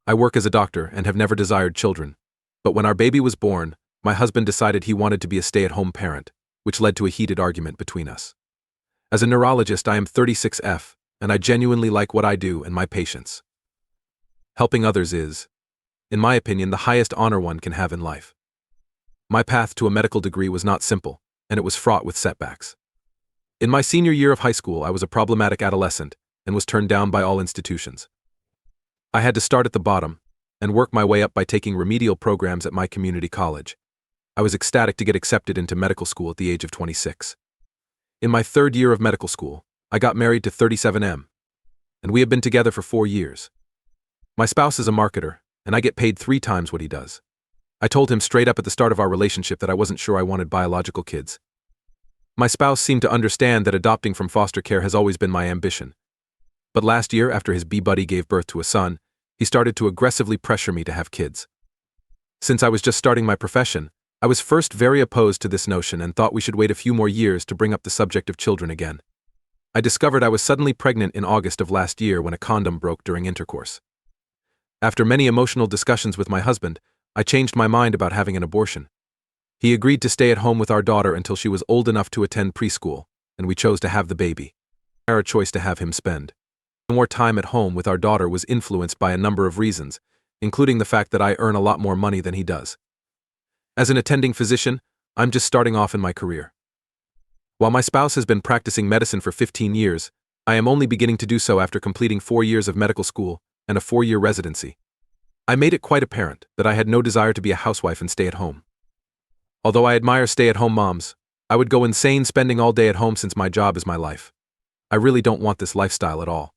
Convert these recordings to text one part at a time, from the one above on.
I work as a doctor and have never desired children. But when our baby was born, my husband decided he wanted to be a stay-at-home parent, which led to a heated argument between us. As a neurologist, I am 36F, and I genuinely like what I do and my patients. Helping others is, in my opinion, the highest honor one can have in life. My path to a medical degree was not simple, and it was fraught with setbacks. In my senior year of high school, I was a problematic adolescent and was turned down by all institutions. I had to start at the bottom and work my way up by taking remedial programs at my community college. I was ecstatic to get accepted into medical school at the age of 26. In my third year of medical school, I got married to 37M, and we have been together for 4 years. My spouse is a marketer, and I get paid 3 times what he does. I told him straight up at the start of our relationship that I wasn't sure I wanted biological kids. My spouse seemed to understand that adopting from foster care has always been my ambition. But last year, after his bee-buddy gave birth to a son, he started to aggressively pressure me to have kids. Since I was just starting my profession, I was first very opposed to this notion and thought we should wait a few more years to bring up the subject of children again. I discovered I was suddenly pregnant in August of last year when a condom broke during intercourse. After many emotional discussions with my husband, I changed my mind about having an abortion. He agreed to stay at home with our daughter until she was old enough to attend preschool, and we chose to have the baby. Our choice to have him spend more time at home with our daughter was influenced by a number of reasons, including the fact that I earn a lot more money than he does. As an attending physician, I'm just starting off in my career. While my spouse has been practicing medicine for 15 years, I am only beginning to do so after completing 4 years of medical school and a 4-year residency. I made it quite apparent that I had no desire to be a housewife and stay at home. Although I admire stay-at-home moms, I would go insane spending all day at home since my job is my life. I really don't want this lifestyle at all.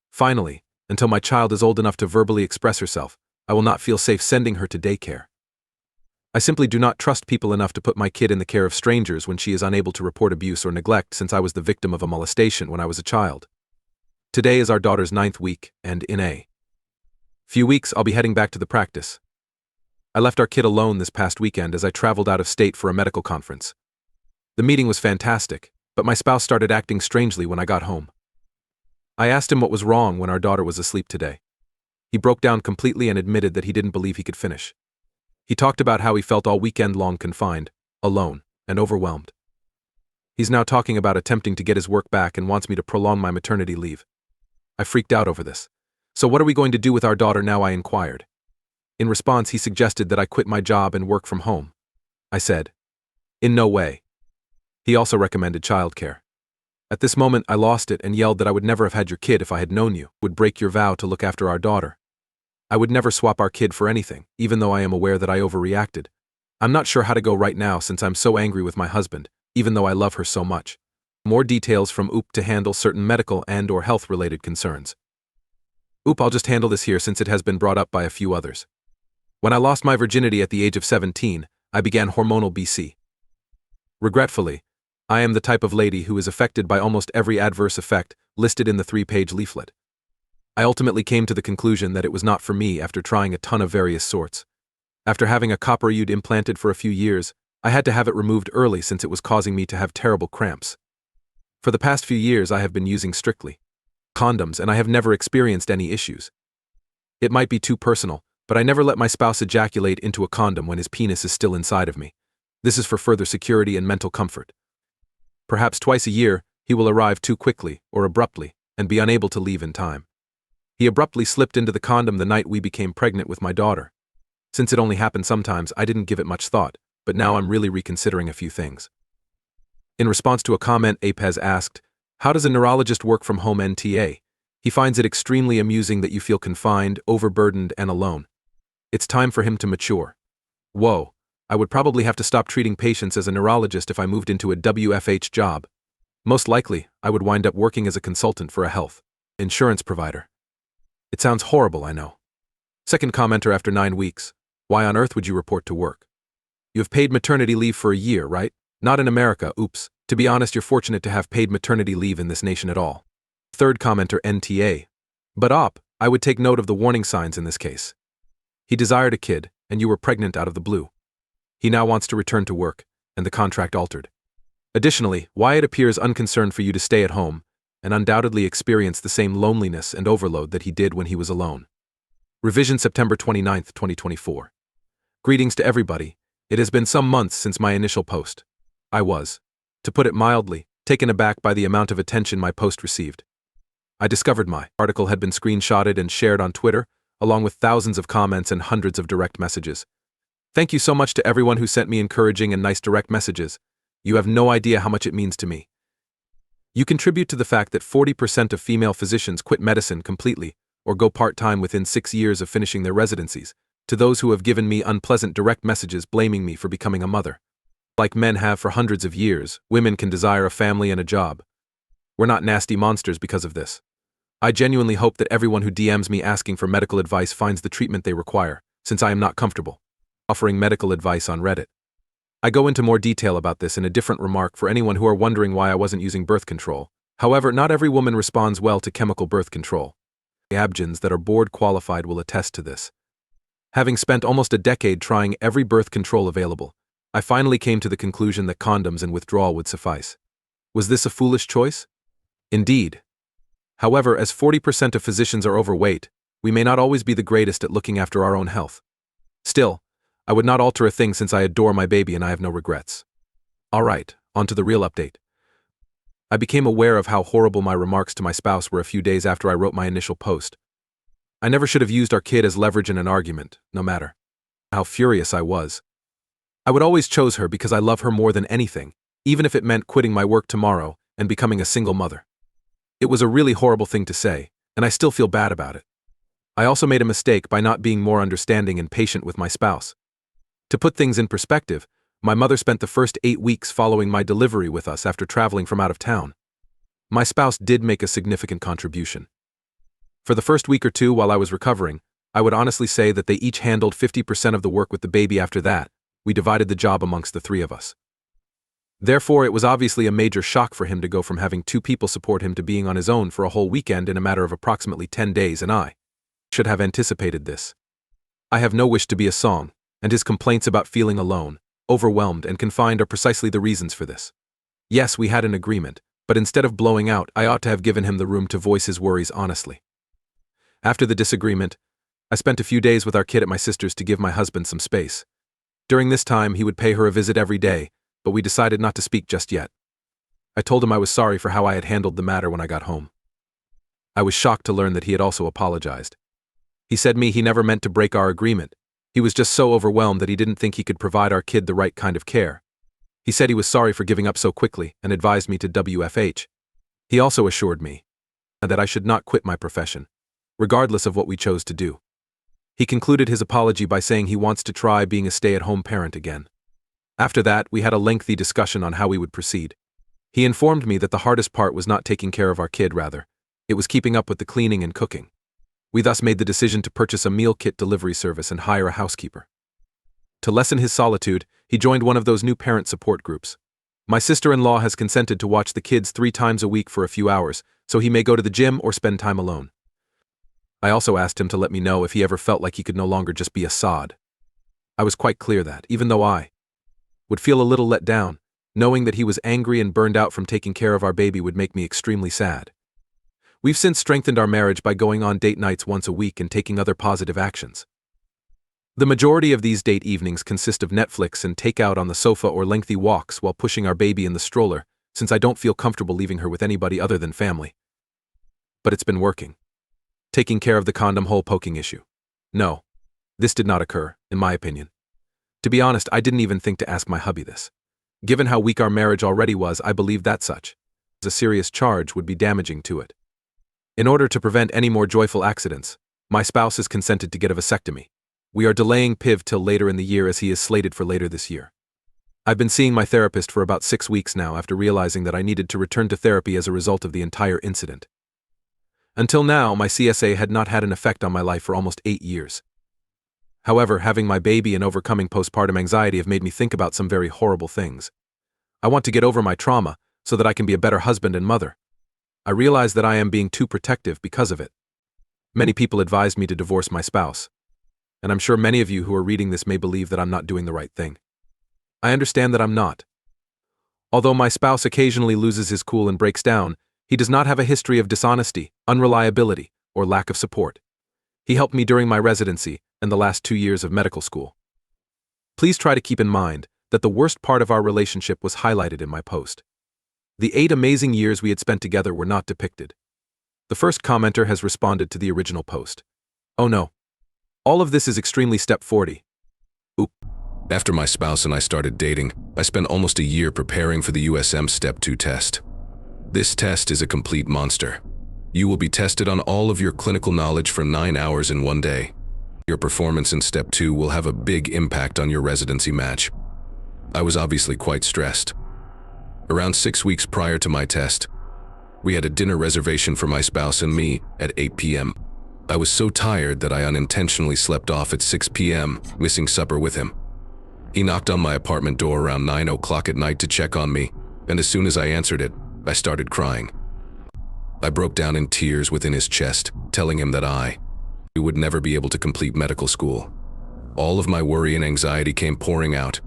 Finally, until my child is old enough to verbally express herself, I will not feel safe sending her to daycare. I simply do not trust people enough to put my kid in the care of strangers when she is unable to report abuse or neglect, since I was the victim of a molestation when I was a child. Today is our daughter's 9th week, and in a few weeks I'll be heading back to the practice. I left our kid alone this past weekend as I traveled out of state for a medical conference. The meeting was fantastic, but my spouse started acting strangely when I got home. I asked him what was wrong when our daughter was asleep today. He broke down completely and admitted that he didn't believe he could finish. He talked about how he felt all weekend long confined, alone, and overwhelmed. He's now talking about attempting to get his work back and wants me to prolong my maternity leave. I freaked out over this. "So what are we going to do with our daughter now?" I inquired. In response, he suggested that I quit my job and work from home. I said, "In no way." He also recommended childcare. At this moment, I lost it and yelled that I would never have had your kid if I had known you would break your vow to look after our daughter. I would never swap our kid for anything, even though I am aware that I overreacted. I'm not sure how to go right now since I'm so angry with my husband, even though I love her so much. More details from OOP to handle certain medical and/or health-related concerns. OOP, I'll just handle this here since it has been brought up by a few others. When I lost my virginity at the age of 17, I began hormonal BC. Regretfully, I am the type of lady who is affected by almost every adverse effect listed in the 3-page leaflet. I ultimately came to the conclusion that it was not for me after trying a ton of various sorts. After having a copper IUD implanted for a few years, I had to have it removed early since it was causing me to have terrible cramps. For the past few years, I have been using strictly condoms, and I have never experienced any issues. It might be too personal, but I never let my spouse ejaculate into a condom when his penis is still inside of me. This is for further security and mental comfort. Perhaps twice a year, he will arrive too quickly or abruptly and be unable to leave in time. He abruptly slipped into the condom the night we became pregnant with my daughter. Since it only happened sometimes, I didn't give it much thought, but now I'm really reconsidering a few things. In response to a comment, Apez asked, "How does a neurologist work from home NTA? He finds it extremely amusing that you feel confined, overburdened, and alone. It's time for him to mature." Whoa, I would probably have to stop treating patients as a neurologist if I moved into a WFH job. Most likely, I would wind up working as a consultant for a health insurance provider. It sounds horrible, I know. Second commenter after 9 weeks. Why on earth would you report to work? You have paid maternity leave for a year, right? Not in America, oops. To be honest, you're fortunate to have paid maternity leave in this nation at all. Third commenter NTA. But I would take note of the warning signs in this case. He desired a kid, and you were pregnant out of the blue. He now wants to return to work, and the contract altered. Additionally, Wyatt appears unconcerned for you to stay at home, and undoubtedly experience the same loneliness and overload that he did when he was alone. Revision September 29, 2024. Greetings to everybody. It has been some months since my initial post. I was, to put it mildly, taken aback by the amount of attention my post received. I discovered my article had been screenshotted and shared on Twitter, along with thousands of comments and hundreds of direct messages. Thank you so much to everyone who sent me encouraging and nice direct messages. You have no idea how much it means to me. You contribute to the fact that 40% of female physicians quit medicine completely or go part-time within 6 years of finishing their residencies, to those who have given me unpleasant direct messages blaming me for becoming a mother. Like men have for hundreds of years, women can desire a family and a job. We're not nasty monsters because of this. I genuinely hope that everyone who DMs me asking for medical advice finds the treatment they require, since I am not comfortable offering medical advice on Reddit. I go into more detail about this in a different remark for anyone who are wondering why I wasn't using birth control. However, not every woman responds well to chemical birth control. The abgens that are board qualified will attest to this. Having spent almost a decade trying every birth control available, I finally came to the conclusion that condoms and withdrawal would suffice. Was this a foolish choice? Indeed. However, as 40% of physicians are overweight, we may not always be the greatest at looking after our own health. Still, I would not alter a thing since I adore my baby and I have no regrets. Alright, on to the real update. I became aware of how horrible my remarks to my spouse were a few days after I wrote my initial post. I never should have used our kid as leverage in an argument, no matter how furious I was. I would always choose her because I love her more than anything, even if it meant quitting my work tomorrow and becoming a single mother. It was a really horrible thing to say, and I still feel bad about it. I also made a mistake by not being more understanding and patient with my spouse. To put things in perspective, my mother spent the first 8 weeks following my delivery with us after traveling from out of town. My spouse did make a significant contribution. For the first week or two while I was recovering, I would honestly say that they each handled 50% of the work with the baby. After that, we divided the job amongst the 3 of us. Therefore, it was obviously a major shock for him to go from having 2 people support him to being on his own for a whole weekend in a matter of approximately 10 days, and I should have anticipated this. I have no wish to be a song, and his complaints about feeling alone, overwhelmed, and confined are precisely the reasons for this. Yes, we had an agreement, but instead of blowing out, I ought to have given him the room to voice his worries honestly. After the disagreement, I spent a few days with our kid at my sister's to give my husband some space. During this time, he would pay her a visit every day, but we decided not to speak just yet. I told him I was sorry for how I had handled the matter when I got home. I was shocked to learn that he had also apologized. He said he never meant to break our agreement. He was just so overwhelmed that he didn't think he could provide our kid the right kind of care. He said he was sorry for giving up so quickly and advised me to WFH. He also assured me that I should not quit my profession, regardless of what we chose to do. He concluded his apology by saying he wants to try being a stay-at-home parent again. After that, we had a lengthy discussion on how we would proceed. He informed me that the hardest part was not taking care of our kid, rather. It was keeping up with the cleaning and cooking. We thus made the decision to purchase a meal kit delivery service and hire a housekeeper. To lessen his solitude, he joined one of those new parent support groups. My sister-in-law has consented to watch the kids 3 times a week for a few hours, so he may go to the gym or spend time alone. I also asked him to let me know if he ever felt like he could no longer just be a sod. I was quite clear that, even though I would feel a little let down, knowing that he was angry and burned out from taking care of our baby would make me extremely sad. We've since strengthened our marriage by going on date nights once a week and taking other positive actions. The majority of these date evenings consist of Netflix and takeout on the sofa or lengthy walks while pushing our baby in the stroller, since I don't feel comfortable leaving her with anybody other than family. But it's been working. Taking care of the condom hole poking issue. No, this did not occur, in my opinion. To be honest, I didn't even think to ask my hubby this. Given how weak our marriage already was, I believed that such a serious charge would be damaging to it. In order to prevent any more joyful accidents, my spouse has consented to get a vasectomy. We are delaying PIV till later in the year as he is slated for later this year. I've been seeing my therapist for about 6 weeks now after realizing that I needed to return to therapy as a result of the entire incident. Until now, my CSA had not had an effect on my life for almost 8 years. However, having my baby and overcoming postpartum anxiety have made me think about some very horrible things. I want to get over my trauma so that I can be a better husband and mother. I realize that I am being too protective because of it. Many people advised me to divorce my spouse, and I'm sure many of you who are reading this may believe that I'm not doing the right thing. I understand that I'm not. Although my spouse occasionally loses his cool and breaks down, he does not have a history of dishonesty, unreliability, or lack of support. He helped me during my residency and the last 2 years of medical school. Please try to keep in mind that the worst part of our relationship was highlighted in my post. The 8 amazing years we had spent together were not depicted. The first commenter has responded to the original post. Oh no. All of this is extremely step 40. Oop. After my spouse and I started dating, I spent almost a year preparing for the USM Step 2 test. This test is a complete monster. You will be tested on all of your clinical knowledge for 9 hours in one day. Your performance in Step 2 will have a big impact on your residency match. I was obviously quite stressed. Around 6 weeks prior to my test, we had a dinner reservation for my spouse and me at 8 p.m. I was so tired that I unintentionally slept off at 6 p.m., missing supper with him. He knocked on my apartment door around 9 o'clock at night to check on me, and as soon as I answered it, I started crying. I broke down in tears within his chest, telling him that I would never be able to complete medical school. All of my worry and anxiety came pouring out.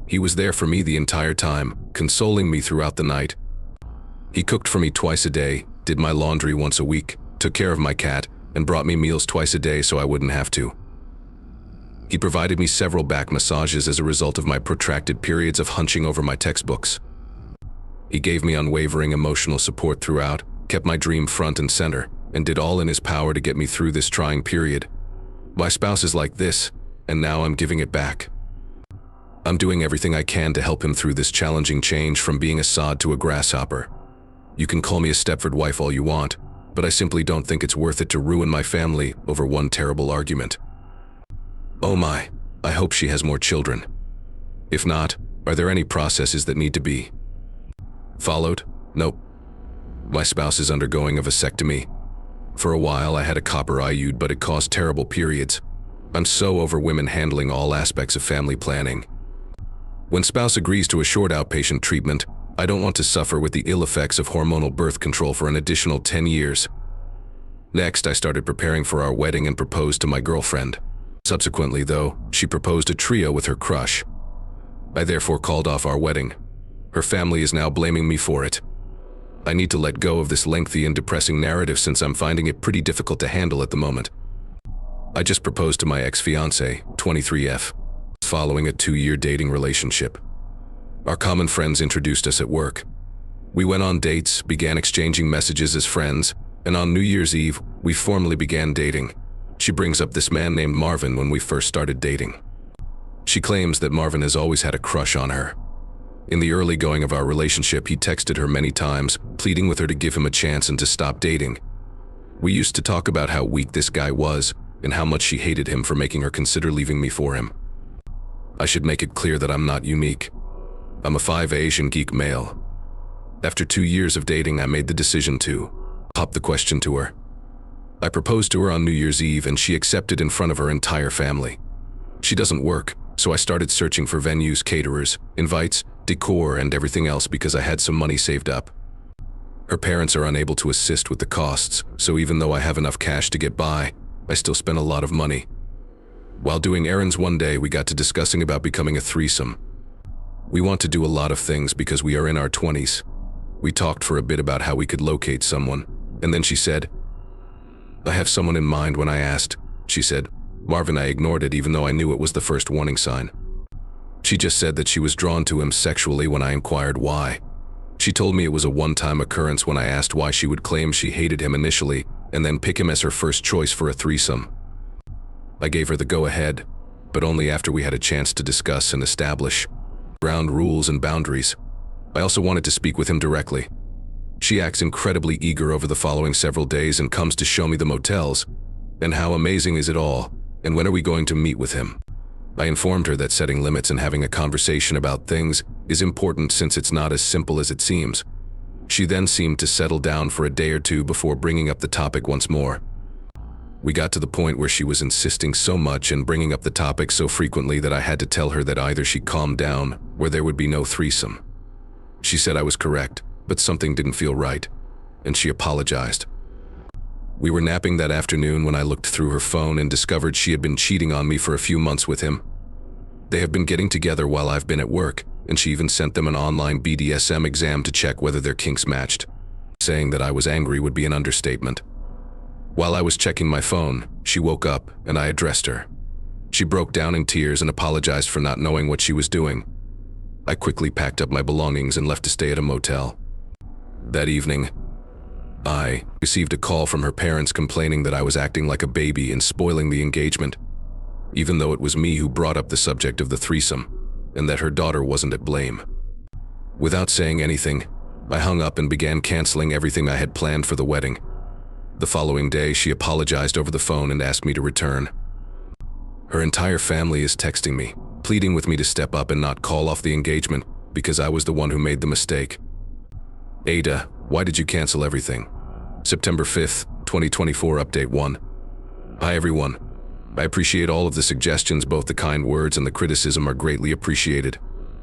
He was there for me the entire time, consoling me throughout the night. He cooked for me twice a day, did my laundry once a week, took care of my cat, and brought me meals twice a day so I wouldn't have to. He provided me several back massages as a result of my protracted periods of hunching over my textbooks. He gave me unwavering emotional support throughout, kept my dream front and center, and did all in his power to get me through this trying period. My spouse is like this, and now I'm giving it back. I'm doing everything I can to help him through this challenging change from being a sod to a grasshopper. You can call me a Stepford wife all you want, but I simply don't think it's worth it to ruin my family over one terrible argument. Oh my, I hope she has more children. If not, are there any processes that need to be followed? Nope. My spouse is undergoing a vasectomy. For a while I had a copper IUD, but it caused terrible periods. I'm so over women handling all aspects of family planning. When spouse agrees to a short outpatient treatment, I don't want to suffer with the ill effects of hormonal birth control for an additional 10 years. Next, I started preparing for our wedding and proposed to my girlfriend. Subsequently, though, she proposed a trio with her crush. I therefore called off our wedding. Her family is now blaming me for it. I need to let go of this lengthy and depressing narrative since I'm finding it pretty difficult to handle at the moment. I just proposed to my ex-fiancée, 23F, following a 2-year dating relationship. Our common friends introduced us at work. We went on dates, began exchanging messages as friends, and on New Year's Eve, we formally began dating. She brings up this man named Marvin when we first started dating. She claims that Marvin has always had a crush on her. In the early going of our relationship, he texted her many times, pleading with her to give him a chance and to stop dating. We used to talk about how weak this guy was and how much she hated him for making her consider leaving me for him. I should make it clear that I'm not unique. I'm a 5 Asian geek male. After 2 years of dating, I made the decision to pop the question to her. I proposed to her on New Year's Eve and she accepted in front of her entire family. She doesn't work, so I started searching for venues, caterers, invites, decor, and everything else because I had some money saved up. Her parents are unable to assist with the costs, so even though I have enough cash to get by, I still spent a lot of money. While doing errands one day, we got to discussing about becoming a threesome. We want to do a lot of things because we are in our 20s. We talked for a bit about how we could locate someone, and then she said, "I have someone in mind." When I asked, she said, "Marvin." I ignored it even though I knew it was the first warning sign. She just said that she was drawn to him sexually when I inquired why. She told me it was a one-time occurrence when I asked why she would claim she hated him initially and then pick him as her first choice for a threesome. I gave her the go-ahead, but only after we had a chance to discuss and establish ground rules and boundaries. I also wanted to speak with him directly. She acts incredibly eager over the following several days and comes to show me the motels. And how amazing is it all? And when are we going to meet with him? I informed her that setting limits and having a conversation about things is important since it's not as simple as it seems. She then seemed to settle down for a day or two before bringing up the topic once more. We got to the point where she was insisting so much and bringing up the topic so frequently that I had to tell her that either she calmed down or there would be no threesome. She said I was correct, but something didn't feel right, and she apologized. We were napping that afternoon when I looked through her phone and discovered she had been cheating on me for a few months with him. They have been getting together while I've been at work, and she even sent them an online BDSM exam to check whether their kinks matched. Saying that I was angry would be an understatement. While I was checking my phone, she woke up and I addressed her. She broke down in tears and apologized for not knowing what she was doing. I quickly packed up my belongings and left to stay at a motel. That evening, I received a call from her parents complaining that I was acting like a baby and spoiling the engagement, even though it was me who brought up the subject of the threesome, and that her daughter wasn't at blame. Without saying anything, I hung up and began canceling everything I had planned for the wedding. The following day, she apologized over the phone and asked me to return. Her entire family is texting me, pleading with me to step up and not call off the engagement because I was the one who made the mistake. AITA, why did you cancel everything? September 5th, 2024, Update 1. Hi everyone. I appreciate all of the suggestions, both the kind words and the criticism are greatly appreciated.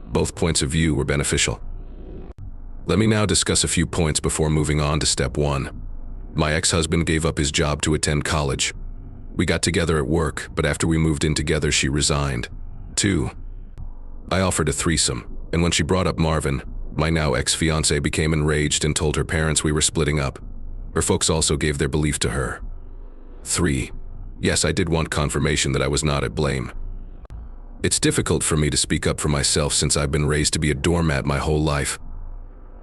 Both points of view were beneficial. Let me now discuss a few points before moving on to step 1. My ex-husband gave up his job to attend college. We got together at work, but after we moved in together, she resigned. 2. I offered a threesome, and when she brought up Marvin, my now ex-fiancé became enraged and told her parents we were splitting up. Her folks also gave their belief to her. 3. Yes, I did want confirmation that I was not at blame. It's difficult for me to speak up for myself since I've been raised to be a doormat my whole life.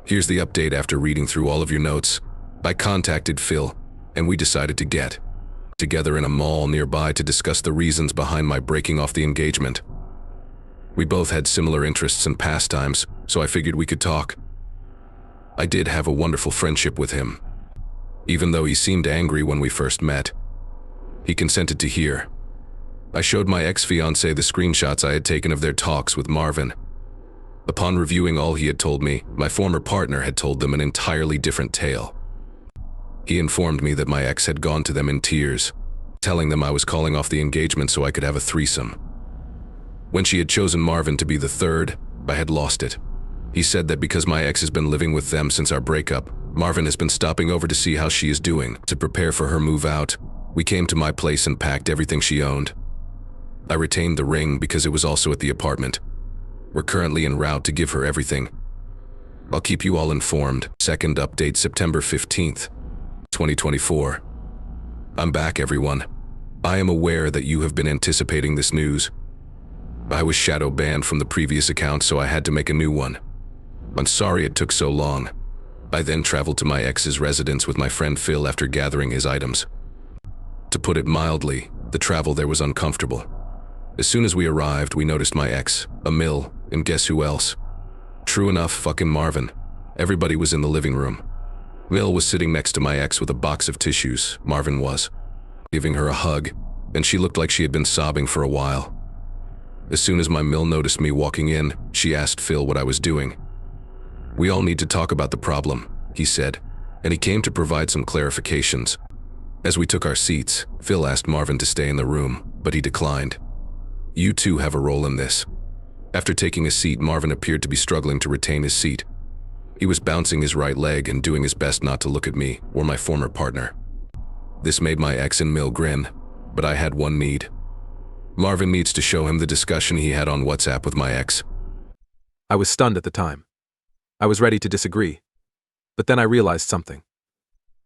Here's the update after reading through all of your notes. I contacted Phil, and we decided to get together in a mall nearby to discuss the reasons behind my breaking off the engagement. We both had similar interests and pastimes, so I figured we could talk. I did have a wonderful friendship with him. Even though he seemed angry when we first met, he consented to hear. I showed my ex-fiancé the screenshots I had taken of their talks with Marvin. Upon reviewing all he had told me, my former partner had told them an entirely different tale. He informed me that my ex had gone to them in tears, telling them I was calling off the engagement so I could have a threesome. When she had chosen Marvin to be the third, I had lost it. He said that because my ex has been living with them since our breakup, Marvin has been stopping over to see how she is doing. To prepare for her move out, we came to my place and packed everything she owned. I retained the ring because it was also at the apartment. We're currently en route to give her everything. I'll keep you all informed. Second update, September 15th, 2024. I'm back, everyone. I am aware that you have been anticipating this news. I was shadow banned from the previous account, so I had to make a new one. I'm sorry it took so long. I then traveled to my ex's residence with my friend Phil after gathering his items. To put it mildly, the travel there was uncomfortable. As soon as we arrived, we noticed my ex, Emil, and guess who else? True enough, fucking Marvin. Everybody was in the living room. Emil was sitting next to my ex with a box of tissues, Marvin was, giving her a hug, and she looked like she had been sobbing for a while. As soon as my Emil noticed me walking in, she asked Phil what I was doing. We all need to talk about the problem, he said, and he came to provide some clarifications. As we took our seats, Phil asked Marvin to stay in the room, but he declined. You two have a role in this. After taking a seat, Marvin appeared to be struggling to retain his seat. He was bouncing his right leg and doing his best not to look at me or my former partner. This made my ex and Emil grin, but I had one need. Marvin needs to show him the discussion he had on WhatsApp with my ex. I was stunned at the time. I was ready to disagree. But then I realized something.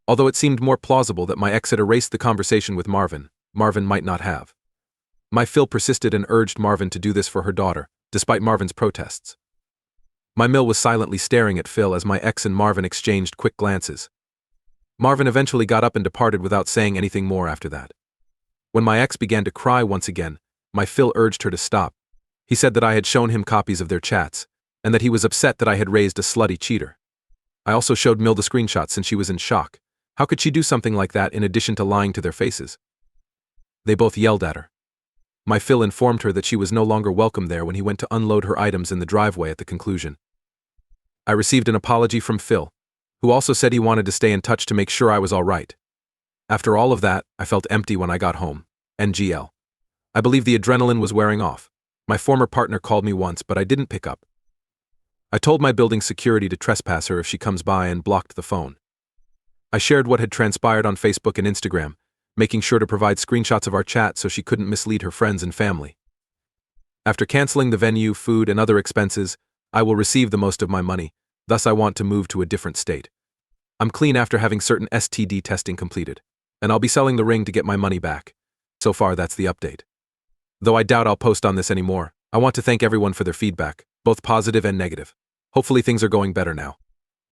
Although it seemed more plausible that my ex had erased the conversation with Marvin, Marvin might not have. My Phil persisted and urged Marvin to do this for her daughter, despite Marvin's protests. My Mill was silently staring at Phil as my ex and Marvin exchanged quick glances. Marvin eventually got up and departed without saying anything more after that. When my ex began to cry once again, my Phil urged her to stop. He said that I had shown him copies of their chats, and that he was upset that I had raised a slutty cheater. I also showed Mill the screenshots since she was in shock. How could she do something like that in addition to lying to their faces? They both yelled at her. My Phil informed her that she was no longer welcome there when he went to unload her items in the driveway at the conclusion. I received an apology from Phil, who also said he wanted to stay in touch to make sure I was all right. After all of that, I felt empty when I got home. NGL. I believe the adrenaline was wearing off. My former partner called me once, but I didn't pick up. I told my building security to trespass her if she comes by and blocked the phone. I shared what had transpired on Facebook and Instagram, making sure to provide screenshots of our chat so she couldn't mislead her friends and family. After canceling the venue, food, and other expenses, I will receive the most of my money, thus I want to move to a different state. I'm clean after having certain STD testing completed. and I'll be selling the ring to get my money back. So far, that's the update. Though I doubt I'll post on this anymore, I want to thank everyone for their feedback, both positive and negative. Hopefully things are going better now.